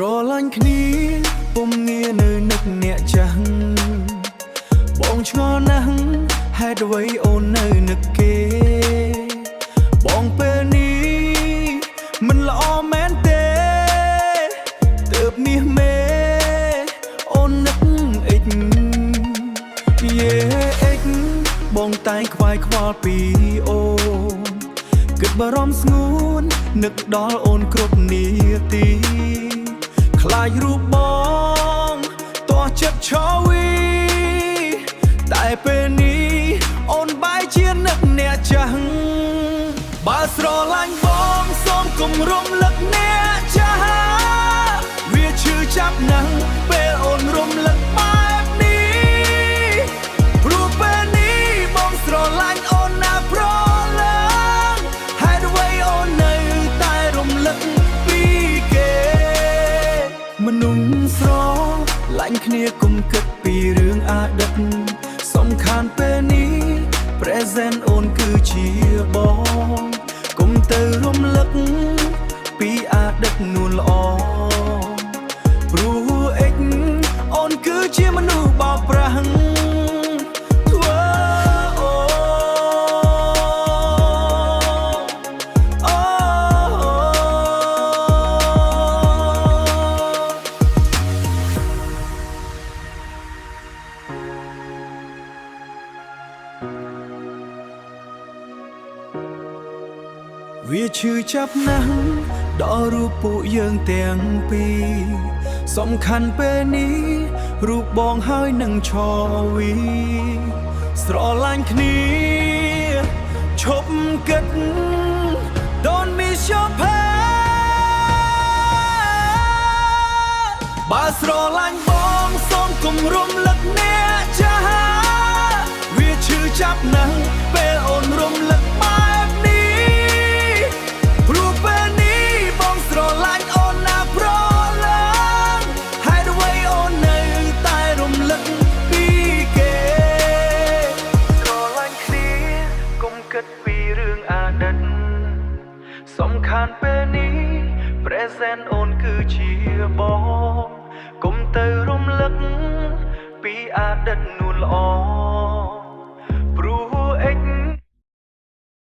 ស្រឡាញ់គ្នាពុំងារនៅនឹកអ្នកចាស់បងឆ្ងល់ណាស់ហេតុអ្វីអូននៅនឹកគេបងពេលនេះមិនល្អមែនទេទើបនេះមេអូននឹកអិចយេអិចបងតែងខ្វាយខ្វល់ពីអូនគិតបារម្ភស្ងួននឹកដល់អូនគ្រប់នាទីខ្លាចរូបបងតោះចិត្តឆោវីតែពេលនេះអូនបែរជានឹកអ្នកចាស់បើស្រឡាញ់បងសូមគំរំលឹកអ្នកចាស់វាឈឺចាប់ណាស់ពេលអូនរំលឹកបែបនេះព្រោះពេលនេះបងស្រឡាញ់អូនណាស់ប្រឡើងហេតុអ្វីអូននៅតែរំលឹកពីគេមនុស្សស្រឡាញ់គ្នាកុំគិតពីរឿងអតីតសំខាន់ពេលនេះ present អូនគឺជាបងកុំទៅរំលឹកពីអតីតនួនល្អព្រោះអិចអូនគឺជាមនុស្សបោកប្រាស់វាឈឺចាប់ណាស់ដល់រូបពួកយើងទាំងពីរសំខាន់ពេលនេះរូបបងហើយនឹងឆោវីស្រឡាញ់គ្នាឈប់គិត Don't miss your path បើស្រឡាញ់បងសូមកុំរំលឹកអ្នកចាស់វាឈឺចាប់ណាស់ពេលអូនរំលឹកបែបនេះព្រោះពេលនេះបងស្រឡាញ់អូនណាស់ប្រឡើងហេតុអ្វីអូននៅតែរំលឹកពីគេស្រឡាញ់គ្នាកុំគិតពីរឿងអតីតសំខាន់ពេលនេះ present អូនគឺជាបងកុំទៅរំលឹកពីអតីតនួនល្អព្រោះ